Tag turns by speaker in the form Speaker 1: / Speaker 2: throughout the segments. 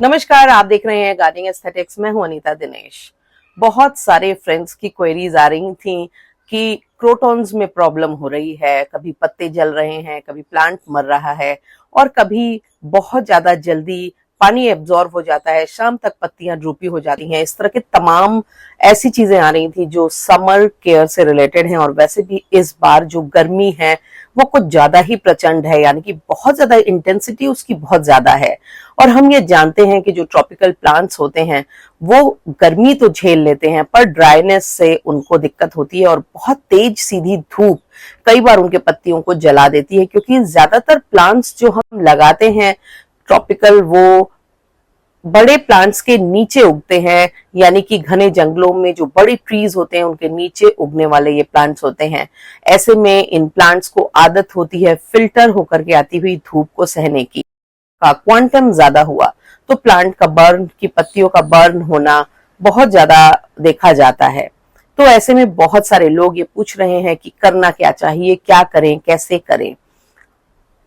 Speaker 1: नमस्कार, आप देख रहे हैं गार्डनिंग एस्थेटिक्स। मैं हूं अनीता दिनेश। बहुत सारे फ्रेंड्स की क्वेरीज आ रही थी कि क्रोटॉन्स में प्रॉब्लम हो रही है, कभी पत्ते जल रहे हैं, कभी प्लांट मर रहा है और कभी बहुत ज्यादा जल्दी पानी एब्जॉर्ब हो जाता है, शाम तक पत्तियां ड्रूपी हो जाती हैं। इस तरह के तमाम ऐसी चीजें आ रही थी जो समर केयर से रिलेटेड हैं। और वैसे भी इस बार जो गर्मी है वो कुछ ज्यादा ही प्रचंड है, यानी कि बहुत ज्यादा इंटेंसिटी उसकी बहुत ज्यादा है। और हम ये जानते हैं कि जो ट्रॉपिकल प्लांट्स होते हैं वो गर्मी तो झेल लेते हैं, पर ड्राइनेस से उनको दिक्कत होती है और बहुत तेज सीधी धूप कई बार उनके पत्तियों को जला देती है। क्योंकि ज्यादातर प्लांट्स जो हम लगाते हैं ट्रॉपिकल, वो बड़े प्लांट्स के नीचे उगते हैं, यानी कि घने जंगलों में जो बड़ी ट्रीज होते हैं उनके नीचे उगने वाले ये प्लांट्स होते हैं। ऐसे में इन प्लांट्स को आदत होती है फिल्टर होकर के आती हुई धूप को सहने की। का क्वांटम ज्यादा हुआ तो प्लांट का बर्न की पत्तियों का बर्न होना बहुत ज्यादा देखा जाता है। तो ऐसे में बहुत सारे लोग ये पूछ रहे हैं कि करना क्या चाहिए, क्या करें, कैसे करें।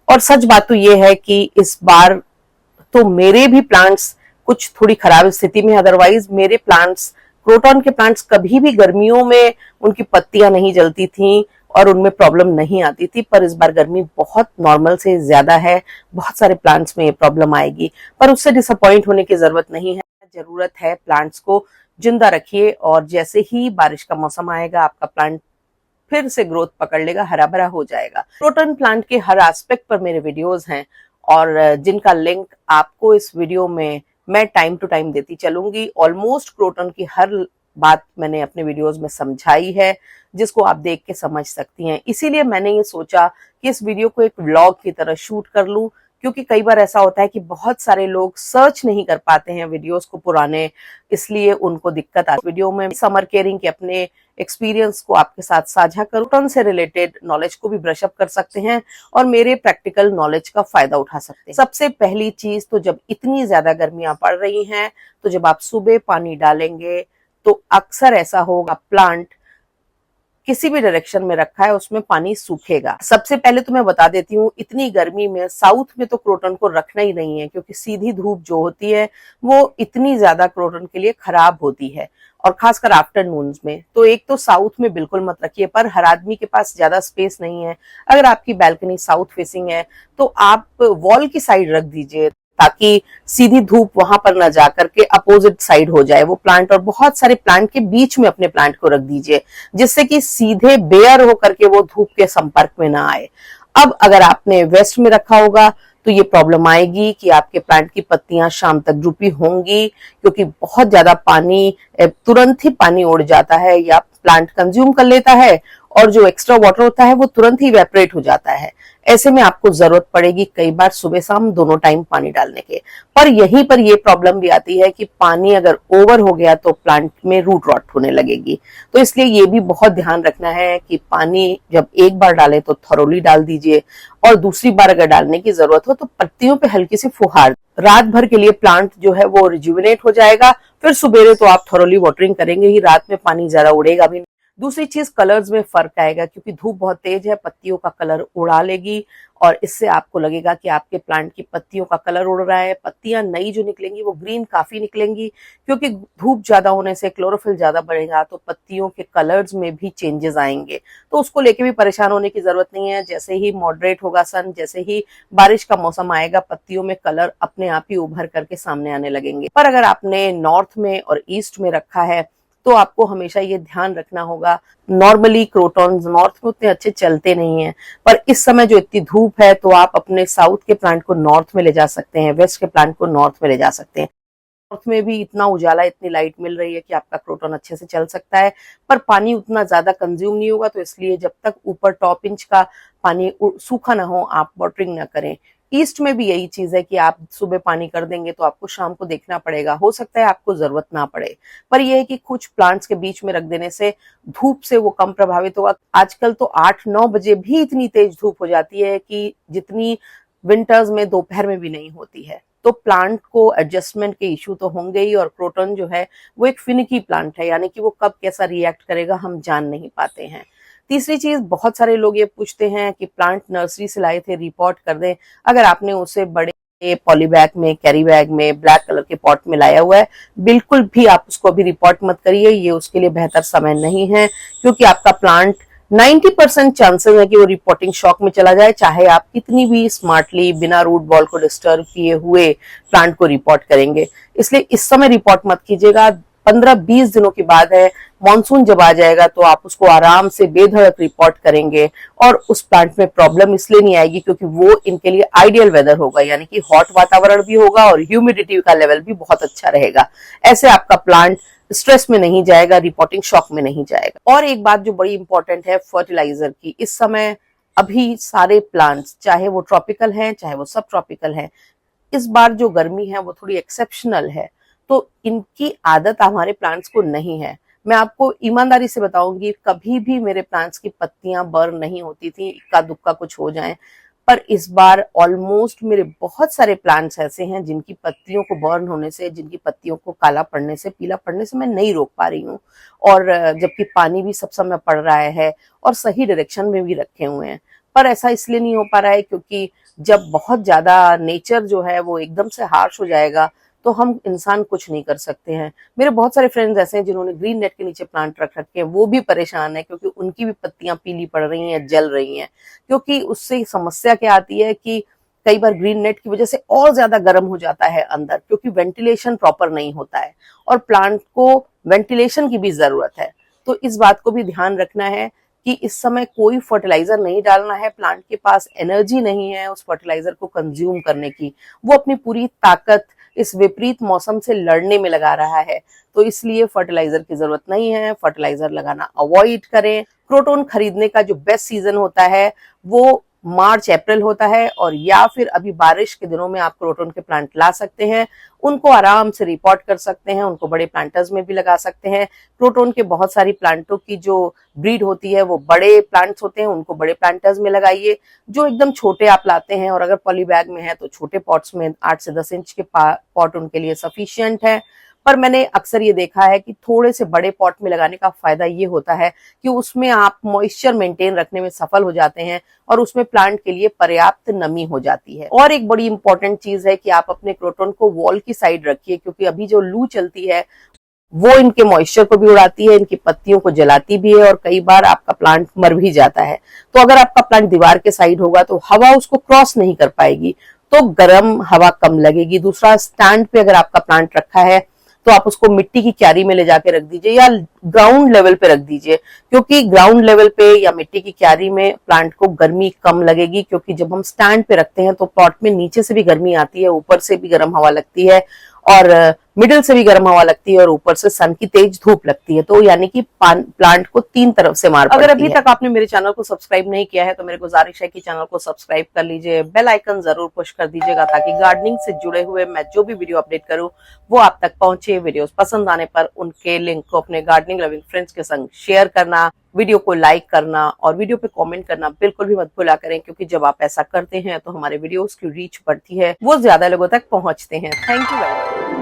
Speaker 1: और सच बात तो ये है कि इस बार तो मेरे भी प्लांट्स कुछ थोड़ी खराब स्थिति में, अदरवाइज मेरे प्लांट्स, क्रोटॉन के प्लांट्स, कभी भी गर्मियों में उनकी पत्तियां नहीं जलती थी और उनमें प्रॉब्लम नहीं आती थी। पर इस बार गर्मी बहुत नॉर्मल से ज्यादा है, बहुत सारे प्लांट्स में ये प्रॉब्लम आएगी, पर उससे डिसअपॉइंट होने की जरूरत नहीं है। जरूरत है प्लांट्स को जिंदा रखिए और जैसे ही बारिश का मौसम आएगा आपका प्लांट फिर से ग्रोथ पकड़ लेगा, हरा भरा हो जाएगा। क्रोटन प्लांट के हर एस्पेक्ट पर मेरे वीडियोस हैं और जिनका लिंक आपको इस वीडियो में मैं टाइम टू टाइम देती चलूंगी। ऑलमोस्ट क्रोटन की हर बात मैंने अपने वीडियोस में समझाई है, जिसको आप देख के समझ सकती हैं। इसीलिए मैंने ये सोचा कि इस वीडियो को एक व्लॉग की तरह शूट कर लूं, क्योंकि कई बार ऐसा होता है कि बहुत सारे लोग सर्च नहीं कर पाते हैं वीडियोस को पुराने, इसलिए उनको दिक्कत आती है। वीडियो में समर केयरिंग के अपने एक्सपीरियंस को आपके साथ साझा करूं, क्रोटन से रिलेटेड नॉलेज को भी ब्रश अप कर सकते हैं और मेरे प्रैक्टिकल नॉलेज का फायदा उठा सकते हैं। सबसे पहली चीज तो, जब इतनी ज्यादा गर्मियां पड़ रही हैं तो जब आप सुबह पानी डालेंगे तो अक्सर ऐसा होगा प्लांट किसी भी डायरेक्शन में रखा है उसमें पानी सूखेगा। सबसे पहले तो मैं बता देती हूँ, इतनी गर्मी में साउथ में तो क्रोटन को रखना ही नहीं है, क्योंकि सीधी धूप जो होती है वो इतनी ज्यादा क्रोटन के लिए खराब होती है, और खासकर आफ्टरनून्स में। तो एक तो साउथ में बिल्कुल मत रखिए, पर हर आदमी के पास ज्यादा स्पेस नहीं है। अगर आपकी बैल्कनी साउथ फेसिंग है तो आप वॉल की साइड रख दीजिए, ताकि सीधी धूप वहां पर ना जाकर के अपोजिट साइड हो जाए वो प्लांट। और बहुत सारे प्लांट के बीच में अपने प्लांट को रख दीजिए, जिससे कि सीधे बेयर होकर के वो धूप के संपर्क में ना आए। अब अगर आपने वेस्ट में रखा होगा तो ये प्रॉब्लम आएगी कि आपके प्लांट की पत्तियां शाम तक ड्रूपी होंगी, क्योंकि बहुत ज्यादा पानी, तुरंत ही पानी उड़ जाता है या प्लांट कंज्यूम कर लेता है, और जो एक्स्ट्रा वाटर होता है वो तुरंत ही इवेपोरेट हो जाता है। ऐसे में आपको जरूरत पड़ेगी कई बार सुबह शाम दोनों टाइम पानी डालने के। पर यहीं पर ये प्रॉब्लम भी आती है कि पानी अगर ओवर हो गया तो प्लांट में रूट रॉट होने लगेगी। तो इसलिए ये भी बहुत ध्यान रखना है कि पानी जब एक बार डालें तो थॉरोली डाल दीजिए, और दूसरी बार अगर डालने की जरूरत हो तो पत्तियों पे हल्की सी फुहार। रात भर के लिए प्लांट जो है वो रिजुविनेट हो जाएगा, फिर सुबेरे तो आप थॉरोली वाटरिंग करेंगे ही, रात में पानी ज्यादा उड़ेगा भी। दूसरी चीज, कलर्स में फर्क आएगा, क्योंकि धूप बहुत तेज है, पत्तियों का कलर उड़ा लेगी और इससे आपको लगेगा कि आपके प्लांट की पत्तियों का कलर उड़ रहा है। पत्तियां नई जो निकलेंगी वो ग्रीन काफी निकलेंगी, क्योंकि धूप ज्यादा होने से क्लोरोफिल ज्यादा बढ़ेगा तो पत्तियों के कलर्स में भी चेंजेस आएंगे। तो उसको लेके भी परेशान होने की जरूरत नहीं है। जैसे ही मॉडरेट होगा सन, जैसे ही बारिश का मौसम आएगा, पत्तियों में कलर अपने आप ही उभर करके सामने आने लगेंगे। पर अगर आपने नॉर्थ में और ईस्ट में रखा है तो आपको हमेशा ये ध्यान रखना होगा, नॉर्मली क्रोटॉन्स नॉर्थ में उतने अच्छे चलते नहीं हैं, पर इस समय जो इतनी धूप है तो आप अपने साउथ के प्लांट को नॉर्थ में ले जा सकते हैं, वेस्ट के प्लांट को नॉर्थ में ले जा सकते हैं। नॉर्थ में भी इतना उजाला, इतनी लाइट मिल रही है कि आपका क्रोटॉन अच्छे से चल सकता है, पर पानी उतना ज्यादा कंज्यूम नहीं होगा। तो इसलिए जब तक ऊपर टॉप इंच का पानी सूखा ना हो आप वाटरिंग ना करें। ईस्ट में भी यही चीज है कि आप सुबह पानी कर देंगे तो आपको शाम को देखना पड़ेगा, हो सकता है आपको जरूरत ना पड़े। पर यह है कि कुछ प्लांट्स के बीच में रख देने से धूप से वो कम प्रभावित होगा। आजकल तो 8-9 बजे भी इतनी तेज धूप हो जाती है कि जितनी विंटर्स में दोपहर में भी नहीं होती है। तो प्लांट को एडजस्टमेंट के इश्यू तो होंगे ही, और क्रोटन जो है वो एक फिनिकी प्लांट है, यानी कि वो कब कैसा रिएक्ट करेगा हम जान नहीं पाते हैं। तीसरी चीज, बहुत सारे लोग ये पूछते हैं कि प्लांट नर्सरी से लाए थे, रिपोर्ट कर दें। अगर आपने उसे बड़े पॉली बैग में, कैरी बैग में, ब्लैक कलर के पॉट में लाया हुआ है, बिल्कुल भी आप उसको अभी रिपोर्ट मत करिए। ये उसके लिए बेहतर समय नहीं है, क्योंकि आपका प्लांट 90% चांसेस है कि वो रिपोर्टिंग शॉक में चला जाए, चाहे आप कितनी भी स्मार्टली बिना रूट बॉल को डिस्टर्ब किए हुए प्लांट को रिपोर्ट करेंगे। इसलिए इस समय रिपोर्ट मत कीजिएगा। 15-20 दिनों के बाद है, मानसून जब आ जाएगा तो आप उसको आराम से बेधड़क रिपोर्ट करेंगे, और उस प्लांट में प्रॉब्लम इसलिए नहीं आएगी क्योंकि वो इनके लिए आइडियल वेदर होगा, यानी कि हॉट वातावरण भी होगा और ह्यूमिडिटी का लेवल भी बहुत अच्छा रहेगा। ऐसे आपका प्लांट स्ट्रेस में नहीं जाएगा, रिपोर्टिंग शॉक में नहीं जाएगा। और एक बात जो बड़ी इंपॉर्टेंट है फर्टिलाइजर की, इस समय अभी सारे प्लांट्स, चाहे वो ट्रॉपिकल हैं चाहे वो सब ट्रॉपिकल हैं, इस बार जो गर्मी है वो थोड़ी एक्सेप्शनल है, तो इनकी आदत हमारे प्लांट्स को नहीं है। मैं आपको ईमानदारी से बताऊंगी, कभी भी मेरे प्लांट्स की पत्तियां बर्न नहीं होती थी, इक्का दुक्का कुछ हो जाए, पर इस बार ऑलमोस्ट मेरे बहुत सारे प्लांट्स ऐसे हैं जिनकी पत्तियों को बर्न होने से, जिनकी पत्तियों को काला पड़ने से, पीला पड़ने से मैं नहीं रोक पा रही हूँ। और जबकि पानी भी सब समय पड़ रहा है और सही डायरेक्शन में भी रखे हुए हैं, पर ऐसा इसलिए नहीं हो पा रहा है क्योंकि जब बहुत ज्यादा नेचर जो है वो एकदम से हार्श हो जाएगा तो हम इंसान कुछ नहीं कर सकते हैं। मेरे बहुत सारे फ्रेंड्स ऐसे हैं जिन्होंने ग्रीन नेट के नीचे प्लांट रख रखे हैं, वो भी परेशान है क्योंकि उनकी भी पत्तियां पीली पड़ रही हैं, जल रही हैं। क्योंकि उससे समस्या क्या आती है कि कई बार ग्रीन नेट की वजह से और ज्यादा गर्म हो जाता है अंदर, क्योंकि वेंटिलेशन प्रॉपर नहीं होता है और प्लांट को वेंटिलेशन की भी जरूरत है। तो इस बात को भी ध्यान रखना है कि इस समय कोई फर्टिलाइजर नहीं डालना है, प्लांट के पास एनर्जी नहीं है उस फर्टिलाइजर को कंज्यूम करने की, वो अपनी पूरी ताकत इस विपरीत मौसम से लड़ने में लगा रहा है, तो इसलिए फर्टिलाइजर की जरूरत नहीं है। फर्टिलाइजर लगाना अवॉइड करें। क्रोटोन खरीदने का जो बेस्ट सीजन होता है वो मार्च अप्रैल होता है, और या फिर अभी बारिश के दिनों में आप क्रोटोन के प्लांट ला सकते हैं, उनको आराम से रिपोर्ट कर सकते हैं, उनको बड़े प्लांटर्स में भी लगा सकते हैं। क्रोटोन के बहुत सारी प्लांटों की जो ब्रीड होती है वो बड़े प्लांट्स होते हैं, उनको बड़े प्लांटर्स में लगाइए। जो एकदम छोटे आप लाते हैं, और अगर पॉली बैग में है तो छोटे पॉट्स में 8 से 10 इंच के पॉट उनके लिए सफिशिएंट है। पर मैंने अक्सर ये देखा है कि थोड़े से बड़े पॉट में लगाने का फायदा ये होता है कि उसमें आप मॉइस्चर मेंटेन रखने में सफल हो जाते हैं और उसमें प्लांट के लिए पर्याप्त नमी हो जाती है। और एक बड़ी इंपॉर्टेंट चीज है कि आप अपने क्रोटोन को वॉल की साइड रखिए, क्योंकि अभी जो लू चलती है वो इनके मॉइस्चर को भी उड़ाती है, इनकी पत्तियों को जलाती भी है, और कई बार आपका प्लांट मर भी जाता है। तो अगर आपका प्लांट दीवार के साइड होगा तो हवा उसको क्रॉस नहीं कर पाएगी, तो गर्म हवा कम लगेगी। दूसरा, स्टैंड पे अगर आपका प्लांट रखा है तो आप उसको मिट्टी की क्यारी में ले जाके रख दीजिए या ग्राउंड लेवल पे रख दीजिए, क्योंकि ग्राउंड लेवल पे या मिट्टी की क्यारी में प्लांट को गर्मी कम लगेगी। क्योंकि जब हम स्टैंड पे रखते हैं तो पॉट में नीचे से भी गर्मी आती है, ऊपर से भी गर्म हवा लगती है, और मिडिल से भी गर्म हवा लगती है, और ऊपर से सन की तेज धूप लगती है। तो यानी कि प्लांट को 3 तरफ से मार पड़ती है। अगर अभी तक आपने मेरे चैनल को सब्सक्राइब नहीं किया है तो मेरी गुजारिश है कि चैनल को सब्सक्राइब कर लीजिए, बेल आइकन जरूर पुश कर दीजिएगा, ताकि गार्डनिंग से जुड़े हुए मैं जो भी वीडियो अपडेट करूं वो आप तक पहुंचे। वीडियोस पसंद आने पर उनके लिंक को अपने गार्डनिंग लविंग फ्रेंड्स के संग शेयर करना, वीडियो को लाइक करना और वीडियो पे कमेंट करना बिल्कुल भी मत भूला करें, क्योंकि जब आप ऐसा करते हैं तो हमारे वीडियोस की रीच बढ़ती है, वो ज्यादा लोगों तक पहुंचते हैं। Thank you very much.